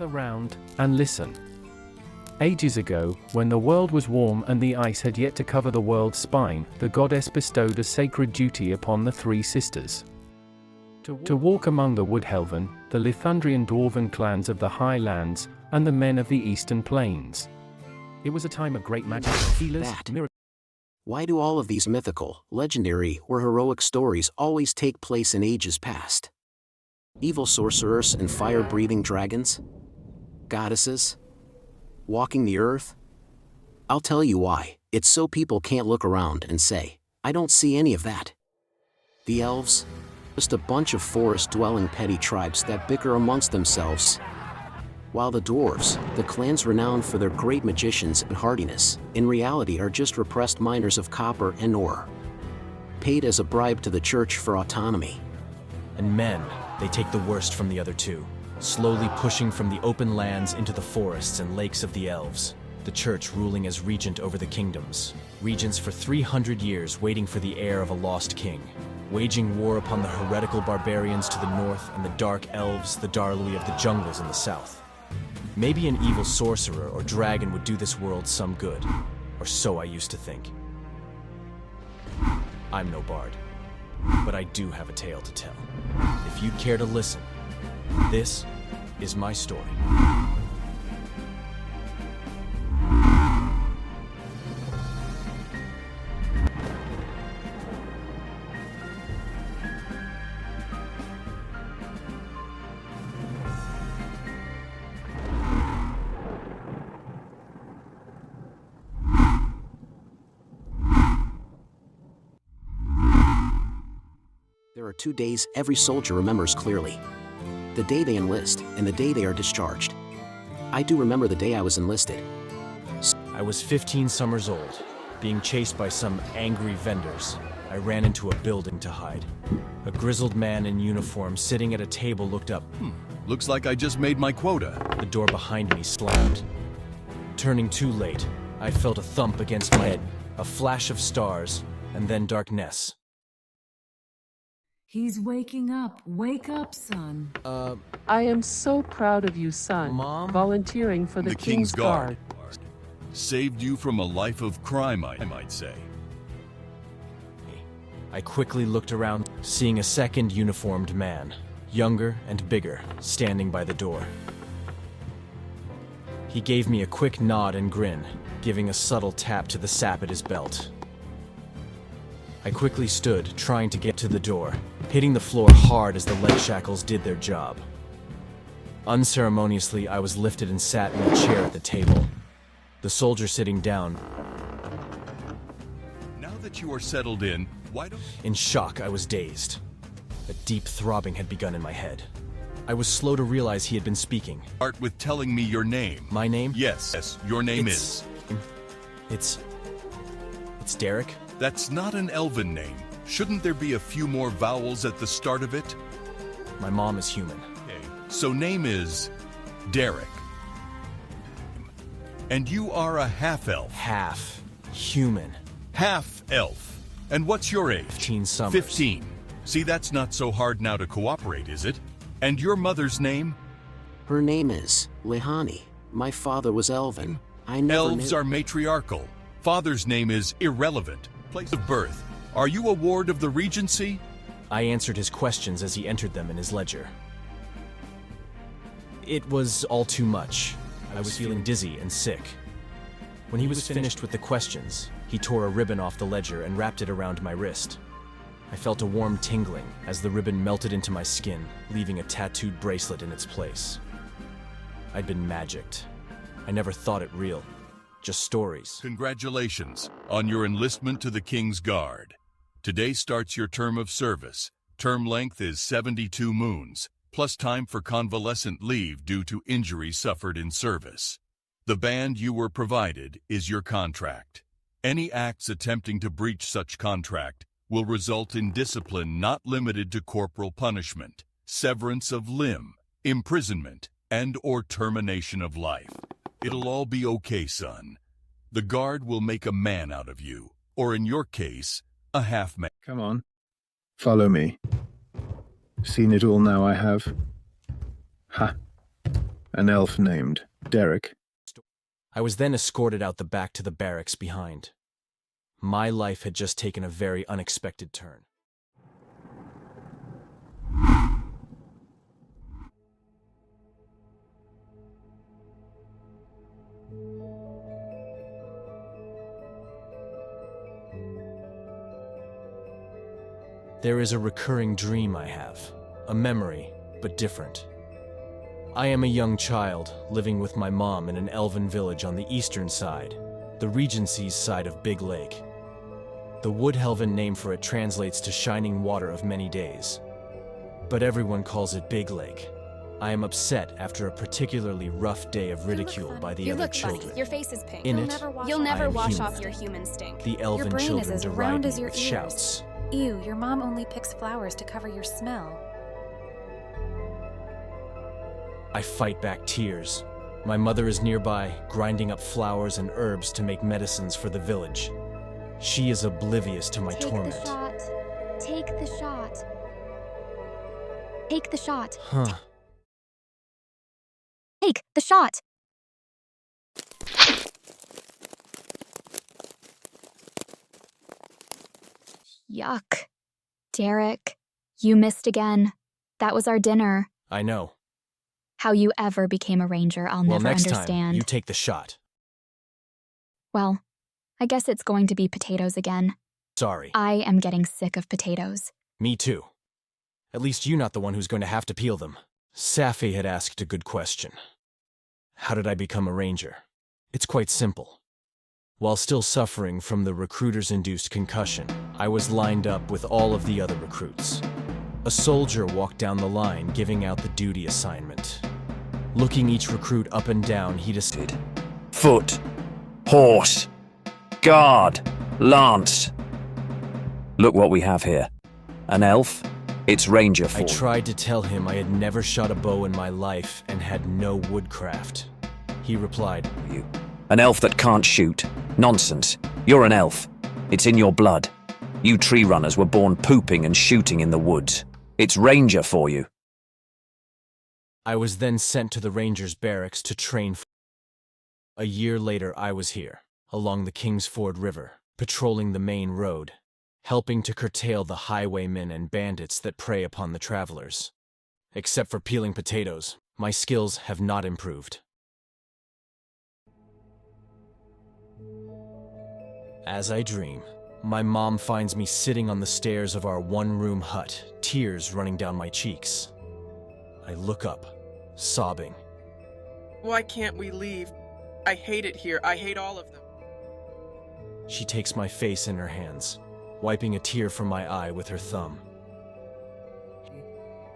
Gather round and listen. Ages ago, when the world was warm and the ice had yet to cover the world's spine, the goddess bestowed a sacred duty upon the three sisters. To walk among the Woodhelven, the Lithundrian dwarven clans of the Highlands, and the men of the Eastern Plains. It was a time of great magic, healers, miracles. Why do all of these mythical, legendary, or heroic stories always take place in ages past? Evil sorcerers and fire-breathing dragons? Goddesses? Walking the earth? I'll tell you why. It's so people can't look around and say, I don't see any of that. The elves? Just a bunch of forest-dwelling petty tribes that bicker amongst themselves. While the dwarves, the clans renowned for their great magicians and hardiness, in reality are just repressed miners of copper and ore, paid as a bribe to the church for autonomy. And men, they take the worst from the other two, slowly pushing from the open lands into the forests and lakes of the elves, the church ruling as regent over the kingdoms, regents for 300 years waiting for the heir of a lost king, waging war upon the heretical barbarians to the north and the dark elves, the Darlui of the jungles in the south. Maybe an evil sorcerer or dragon would do this world some good, or so I used to think. I'm no bard, but I do have a tale to tell. If you'd care to listen, this is my story. There are 2 days every soldier remembers clearly. The day they enlist and the day they are discharged. I do remember the day I was enlisted. I was 15 summers old, being chased by some angry vendors. I ran into a building to hide. A grizzled man in uniform sitting at a table looked up. Looks like I just made my quota. The door behind me slammed. Turning too late, I felt a thump against my head, a flash of stars, and then darkness. He's waking up. Wake up, son. I am so proud of you, son. Mom? Volunteering for the King's Guard. Saved you from a life of crime, I might say. I quickly looked around, seeing a second uniformed man, younger and bigger, standing by the door. He gave me a quick nod and grin, giving a subtle tap to the sap at his belt. I quickly stood, trying to get to the door, hitting the floor hard as the leg shackles did their job. Unceremoniously, I was lifted and sat in a chair at the table. The soldier sitting down. Now that you are settled in, why don't... In shock, I was dazed. A deep throbbing had begun in my head. I was slow to realize he had been speaking. Start with telling me your name. My name? Yes, your name is. It's Derek. That's not an elven name. Shouldn't there be a few more vowels at the start of it? My mom is human. Okay, so name is Derek. And you are a half-elf. Half human. Half-elf. And what's your age? 15 summers. 15. See, that's not so hard now to cooperate, is it? And your mother's name? Her name is Lehani. My father was elven. I never Elves knew. are matriarchal. Father's name is irrelevant. Place of birth. Are you a ward of the Regency? I answered his questions as he entered them in his ledger. It was all too much. I was feeling dizzy and sick. When he was finished with the questions, he tore a ribbon off the ledger and wrapped it around my wrist. I felt a warm tingling as the ribbon melted into my skin, leaving a tattooed bracelet in its place. I'd been magicked. I never thought it real. Just stories. Congratulations on your enlistment to the King's Guard. Today starts your term of service. Term length is 72 moons, plus time for convalescent leave due to injuries suffered in service. The band you were provided is your contract. Any acts attempting to breach such contract will result in discipline not limited to corporal punishment, severance of limb, imprisonment, and/or termination of life. It'll all be okay, son. The Guard will make a man out of you, or in your case, a half-man. Come on. Follow me. Seen it all now, I have. Ha. An elf named Derek. I was then escorted out the back to the barracks behind. My life had just taken a very unexpected turn. There is a recurring dream I have, a memory, but different. I am a young child, living with my mom in an elven village on the eastern side, the Regency's side of Big Lake. The Woodhelven name for it translates to shining water of many days. But everyone calls it Big Lake. I am upset after a particularly rough day of ridicule by the other children. Funny. Your face is pink. In it, You'll never I am wash human. off your human stink. The elven your brain children is as deride round me as your with ears. shouts. Ew, your mom only picks flowers to cover your smell. I fight back tears. My mother is nearby, grinding up flowers and herbs to make medicines for the village. She is oblivious to my torment. Take the shot. Take the shot. Take the shot. Huh. Take the shot. Yuck. Derek, you missed again. That was our dinner. I know. How you ever became a ranger, I'll Well, never next understand. time, you take the shot. Well, I guess it's going to be potatoes again. Sorry. I am getting sick of potatoes. Me too. At least you're not the one who's going to have to peel them. Safi had asked a good question. How did I become a ranger? It's quite simple. While still suffering from the recruiter's-induced concussion, I was lined up with all of the other recruits. A soldier walked down the line, giving out the duty assignment. Looking each recruit up and down, he decided, Foot, horse, guard, lance. Look what we have here. An elf? It's ranger I form. tried to tell him I had never shot a bow in my life and had no woodcraft. He replied, You. An elf that can't shoot? Nonsense. You're an elf. It's in your blood. You tree runners were born pooping and shooting in the woods. It's ranger for you. I was then sent to the Rangers' barracks to train. A year later, I was here, along the Kingsford River, patrolling the main road, helping to curtail the highwaymen and bandits that prey upon the travelers. Except for peeling potatoes, my skills have not improved. As I dream, my mom finds me sitting on the stairs of our one-room hut, tears running down my cheeks. I look up, sobbing. Why can't we leave? I hate it here. I hate all of them. She takes my face in her hands, wiping a tear from my eye with her thumb.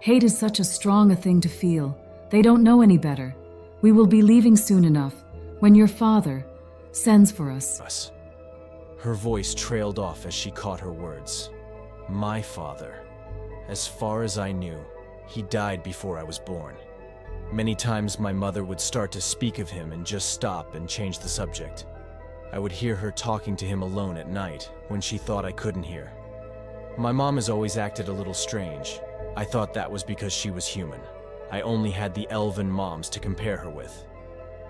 Hate is such a strong a thing to feel. They don't know any better. We will be leaving soon enough, when your father sends for us. Her voice trailed off as she caught her words. My father. As far as I knew, he died before I was born. Many times my mother would start to speak of him and just stop and change the subject. I would hear her talking to him alone at night when she thought I couldn't hear. My mom has always acted a little strange. I thought that was because she was human. I only had the elven moms to compare her with.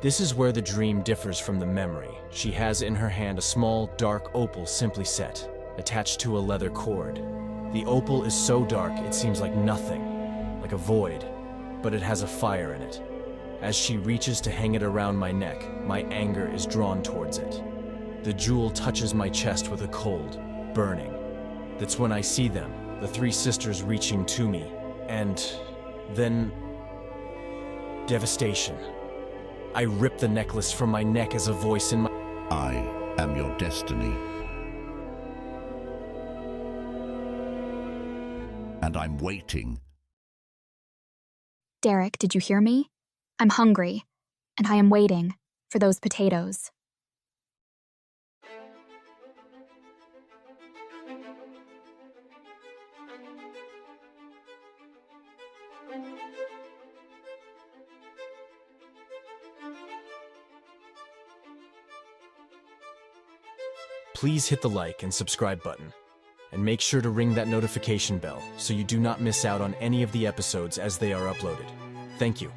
This is where the dream differs from the memory. She has in her hand a small, dark opal simply set, attached to a leather cord. The opal is so dark it seems like nothing, like a void, but it has a fire in it. As she reaches to hang it around my neck, my anger is drawn towards it. The jewel touches my chest with a cold, burning. That's when I see them, the three sisters reaching to me, and then devastation. I rip the necklace from my neck as a voice in my... I am your destiny. And I'm waiting. Derek, did you hear me? I'm hungry, and I am waiting for those potatoes. Please hit the like and subscribe button, and make sure to ring that notification bell so you do not miss out on any of the episodes as they are uploaded. Thank you.